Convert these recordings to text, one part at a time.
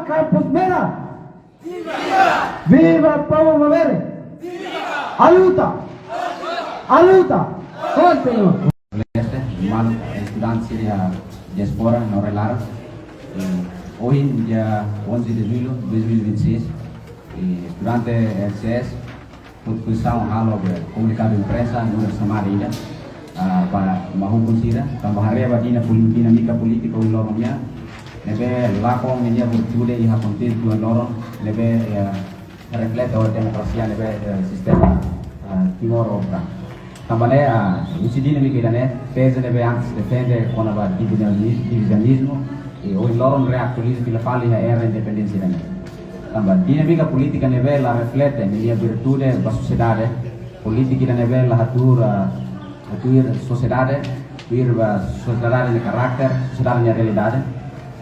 Viva Campos Mera! Viva Povo Mover! Aluta! Aluta! Continua! Mal estudantes da diaspora no Relar. Hoje, dia 11 de julho de 2026, estudante LCS, produção halo comunicado imprensa no Samaria para mahukun tambah hari badina dinamika politika di lorongnya lebe lakon ini bertude iha konten tuan lorong lebe reflect or demokrasi lebe sistema timor opera tambale usi dinamika idane pese lebe antes defende con aba divisionismo e o lorong reactualiza pela fali era independencia dane tambah dinamika politika lebe la reflete nella virtude da sociedade politika lebe la hatura atuir sociedade, sociedade de caráter, sociedade de realidade.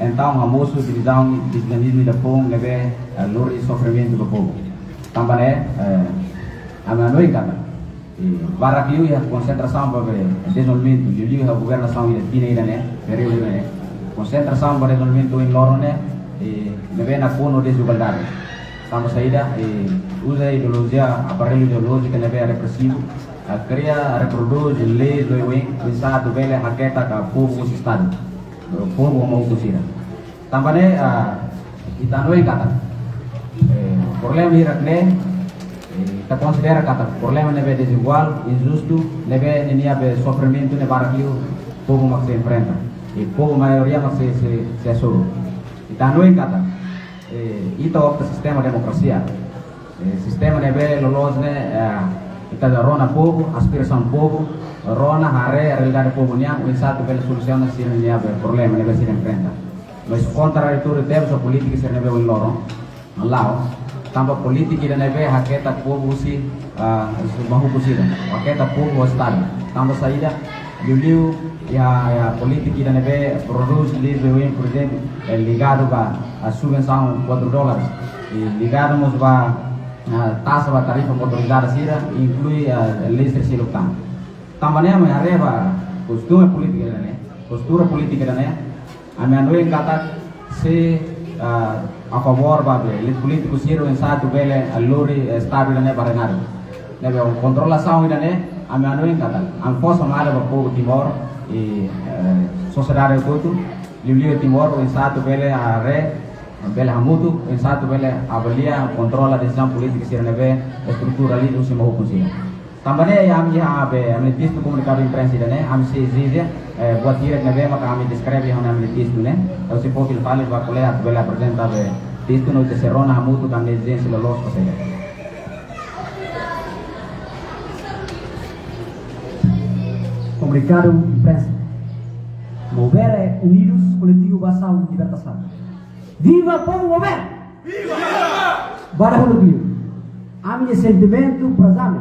Então, a moço divisão de dinamismo da povo leve a lor e sofrimento do povo. Também a menor cada. Barakiu e a concentração para o desenvolvimento, o governação e a Tina né, período né. Concentração para o desenvolvimento em Lorone e leve na fono desigualdade. Estamos saída e usa a ideologia, aparelho ideológico leve a repressivo. Cria reproduz leis do pensado velho haketa ka povo do estado povo mau kusira também kita noi kata problema irakne kita considera kata problema nebe desigual injusto nebe nenia be sofrimento ne barquio povo mak se enfrenta e povo maioria mak se soro kita noi kata ito opta sistema demokrasia sistema nebe lolos ne kita rona povo, aspiração povo, rona hare realidade povo nia, o insato pela solução na sira nia be problema nebe sira enfrenta. Mas contraditório deve a política ser nebe o loro, lao, tamba política ida nebe haketa povo si mahu kusira, haketa povo estado. Tamba saída liu ya política ida nebe produz livre o por exemplo ligado a subvenção $4 e ligado nos ba taxa ba tarifa motorizada sira inclui leis terceiro plano. Também a reva postura política né. A minha noite kata se a favor ba le político sira em satu bele a lori estado né para nada. Nebe controlação né. A minha noite kata ang força mala ba povo Timor e sociedade todo livre Timor em satu bele a re bela hamutu em satu bela avalia controla a decisão política se neve estrutura ali do seu conselho também am já be am texto comunicado imprensa né am se exige buat direct neve maka am descreve hona am texto né então se pode falar vai colear bela apresenta be texto no terceirona hamutu tam exigência lo los conselho comunicado imprensa mover unidos coletivo basal libertação. Viva Povo Mover! Viva! Para o dia, a minha sentimento para os ames,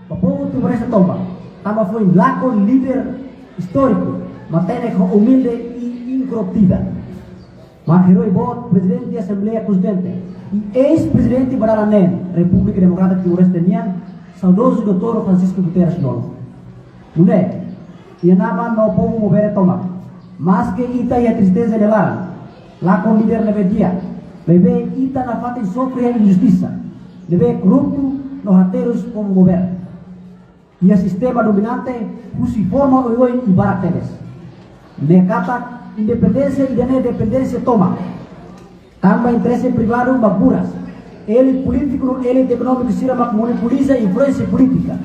o povo tu merece tomba. Tama foi laco líder histórico, matéria humilde e incorruptível. Mas herói bot presidente da Assembleia Constituinte e ex-presidente Baralanen, República Democrática Timor-Leste Nian, saudoso Dr. Francisco Guterres Lolo. Não é? E a nama no povo mover tomba. Mas que ita e a tristeza de lá. Lá com líder leve dia, leve ita na fata sofre a injustiça, leve corrupto nos rateiros como governo. E o sistema dominante se forma hoje em barateles. Necata independência e de dependência toma. Também interesse privado baburas. Ele político, ele econômico se monopoliza a influência política.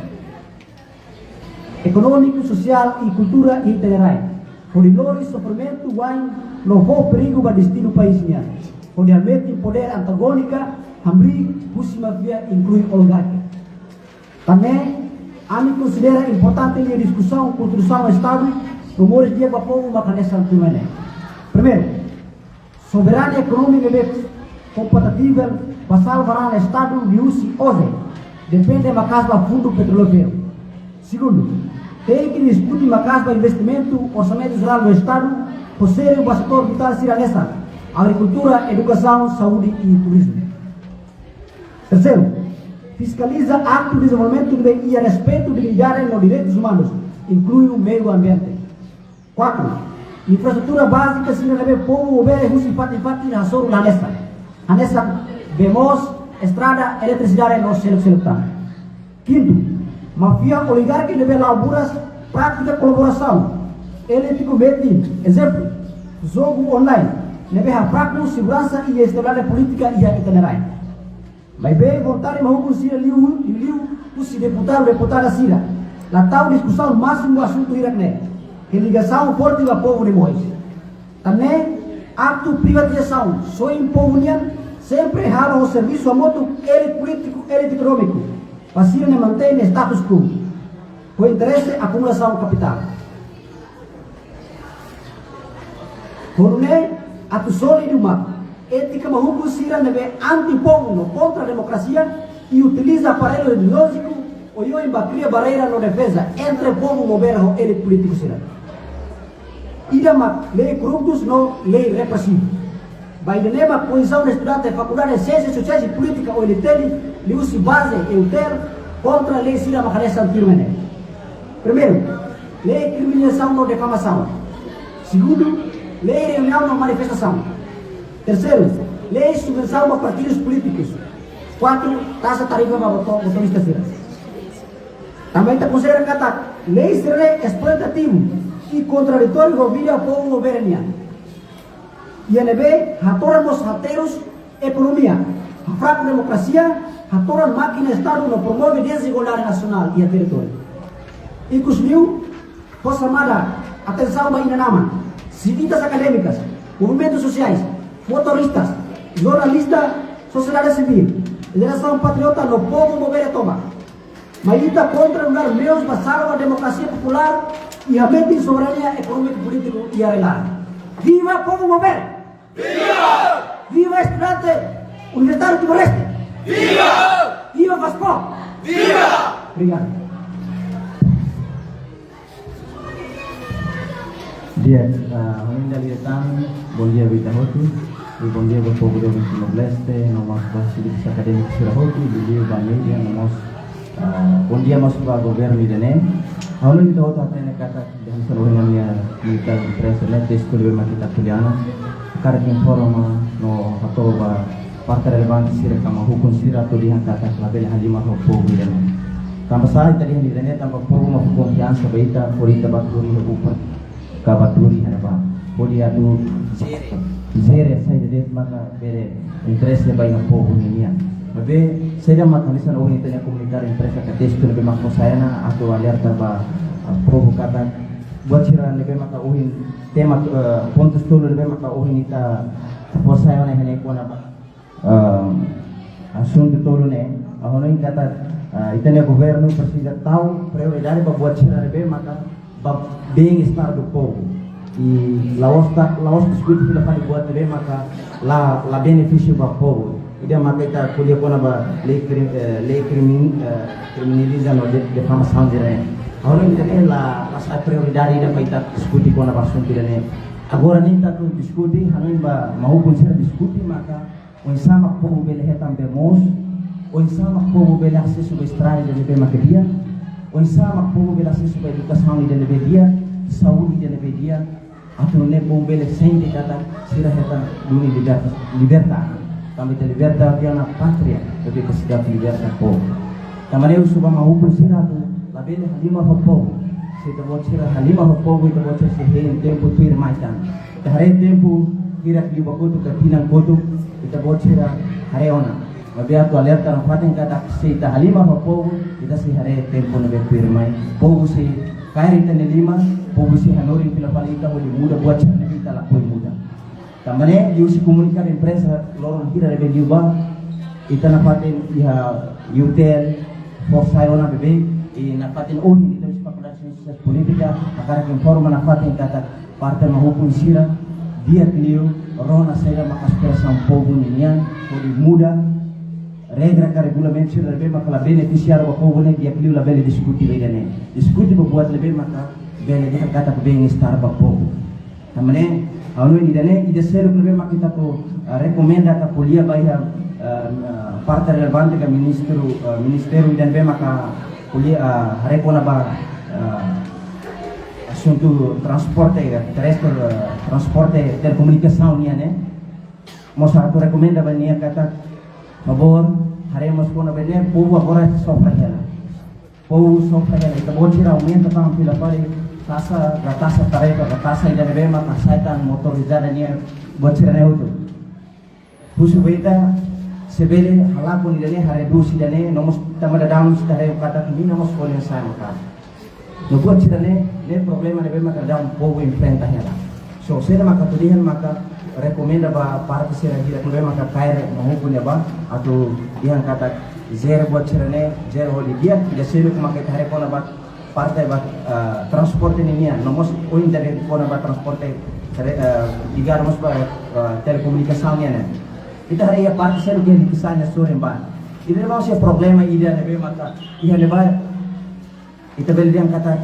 Econômico, social e cultura integrais. Por dor e sofrimento, não foi perigo para destino do país. Por realmente poder antagônica, Hamri, Pusima Via, inclui oligarquia. Também, a mim considera importante a discussão, construção do Estado, rumores de o povo, uma canessa antimene. Primeiro, soberania econômica é compatível para salvar o Estado de uso hoje, depende da casa do fundo petrolífero. Segundo, tem que discutir uma casa de investimento, orçamento geral do Estado, por ser o setor vital ciranesa, agricultura, educação, saúde e turismo. Terceiro, fiscaliza ato de desenvolvimento e a respeito de milhares de direitos humanos, inclui o meio ambiente. 4. Infraestrutura básica se deve povo mover e fati na soro na nessa. Hanessa vemos estrada eletricidade no seluk-seluk. Quinto, mafia oligarca leve laburas prática colaboração. Ele te comete, exemplo, jogo online, leve a prática segurança e estabilidade política e a itinerária. Mas bem, vontade mas o Sira liu os deputada Sira. La tal discussão máximo assunto irakne. Ligação forte do povo de Mois. Também ato privatização, só impounian sempre errado o serviço a moto ele político, ele econômico. Para manter o status quo. Com interesse acumulação capital. Corune ato sólido uma ética mahuku sira nebe anti-povo contra a democracia e utiliza aparelho ideológico ou eu cria barreira no defesa entre o povo governo e ele político sira. Idama lei corruptos no lei repressiva. Vai de nema posição de estudante da faculdade de ciências sociais e política ou ele tem li usi base e uter contra a lei sira macaresa antirmene. Primeiro, lei criminalização no defamação. Segundo, lei reunião na manifestação. Terceiro, lei subvenção a partidos políticos. Quatro, taxa tarifa para motoristas. Também está considerando que lei será exploitativo e contraditório com o vídeo ao povo governiano. E NB, hatoramos hateiros economia, a fraca democracia, hatoran máquina Estado não promove desigualdade nacional e a território. E cusmiu, força armada, atenção para Inanama, cientistas acadêmicas, movimentos sociais, motoristas, jornalistas, sociedade civil, geração patriota no povo mover toma. Maíta contra lugar meus passaram a democracia popular e a mente soberania econômica e política e arrelar. Viva povo mover! Viva! Viva estudante universitário Timor-Leste! Viva! Viva Vasco! Viva! Obrigado. Dia, Honinda Lietang, bom dia Vita Hoti, e bom dia para o povo do Timor-Leste, nomás Basilis Acadêmicos Sirahoti, bom dia media, nomás bom dia mas para o governo Irene. Ahora kita hoto atene kata dengan seluruhnya kita presiden di sekolah kita kuliah, karena informa no atau partai relevan sira kama hukum sira tu dihan kata label halima ho povo Irene. Tambah saya tadi yang Irene tambah povo mau confiança baita polita baturi hukum kabaturi apa. Poli adu zere saya jadi maka bere interest le baina povo ni Tapi saya matalisan orang itu yang komunitar empresa kates itu lebih makro saya na atau alerta ba provokata buat sira lebih maka uhin tema pontos tulo lebih maka uhin ita tapos saya na hene ko na asunto tulo ne ahono in kata ita ne governo precisa tahu prioridade ba buat sira lebih maka ba bem-estar do povo e laos discutir pela parte buat lebih maka la benefício ba povo. Ida maka kita kuliah ko na ba lei criminaliza no defamação dire. Agora inte la sa prioridade ida pa ita diskuti ko na ba assunto dire. Agora nem tá tu diskuti hanon ba mau konser diskuti maka o sama povo bele hetam bemos, o sama povo bele acesso ao estrada de lebe dia, o sama povo bele acesso à educação de lebe dia, saúde de lebe dia, atau ne povo bele sente kata sira hetam duni libertad. Kami liberta dia na patria, tapi kesidap liberta povo. Kamane usuba mahukum sira tu, labele halima ho povo. Sita buat sira halima ho povo ita buat sira sehen tempo tuir maitan. Ita hare tempo kira kiba kotu katinang kotu ita buat sira hare ona. Mabia tu alerta na paten kata sita halima ho povo ita si hare tempo na be tuir mai. Povo si kairi tane lima, povo si hanori pila palita ho di muda buat sira kita lakoi muda. Tamane diusi komunikan imprensa lorong kira rebe diubah ita napatin iha yutel forsayona bebe i napatin ini itu spekulasi politika akar informa napatin kata partai mahukum sira dia kliu rona saya makaspera povo nian kodi muda regra ka regulamento sira rebe maka beneficiar wa povo ne dia kliu la bele diskuti bedane diskuti buat lebih maka bele dia kata bebe star ba povo tamane Aunu ini dane ide selo lebih mak kita tu rekomenda ka kuliah bahaya partai relevante ka ministeru dan be maka kuliah rekona ba asunto transporte terrestre transporte telecomunicação ni ane moça tu recomenda venir kata favor haremos pona venir povo agora sofra ela povo sofra ela ita bocira aumenta tam pila pare tasa tarefa tasa ida nebema kasaitan motorizada ni bocira ne hutu pusu beta sebele halapun ida ne haredusi ida ne nomos tamada down stare kata kini nomos polen sa maka no bocira ne problema nebema kada um povo enfrenta ela so sera maka tulihan maka recomenda ba parte sera gira nebema maka kaire mahupunya ba atau yang kata zero bocirane zero holi dia tidak selu maka kare kona ba parte ba transporte ni nia nomos oin dari kona ba transporte tiga nomos ba telekomunikasi nia kita hari ya parte selu dia kisahnya sore ba ini memang sih problema ida nebe maka iya neba kita beli yang kata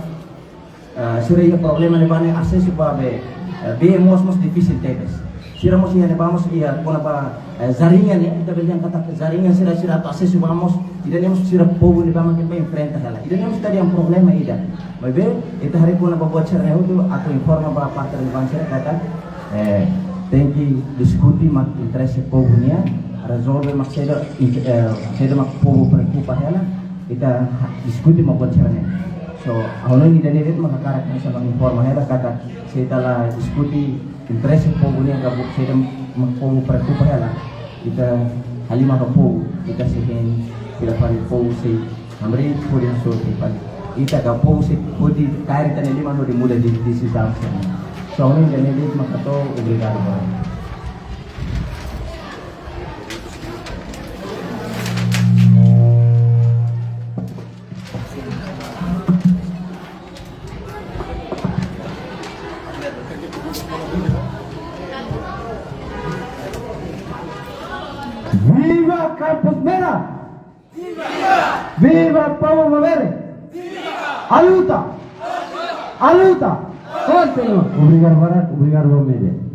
sore ya problema neba ne akses ba be mos difícil tedes sira mos iya neba mos iya kona ba jaringan ya kita beli yang kata jaringan sira atau akses vamos ida nemos sira povo neba maka be enfrenta hala ida nemos tadi yang problema ida be itu hari kona ba bocor ne itu atau informa ba parte de banser kata tem que discutir mak interesse povo nia resolve mak seda mak povo preocupa ela kita diskuti mak bocor ne so ahono ni dane mak karak bisa mak informa ela kata setelah diskuti interesse povo nia ka seda mak povo preocupa ela kita halima ka povo kita sehen pila pari povo se hamri puri so pali ita ka povo se podi kair tane lima no di muda di sistem so ini dane mak to obrigado ba Viva Campos Mera! Viva Povo Movere! A luta! Continua! Obrigado, Barato. Obrigado, Média.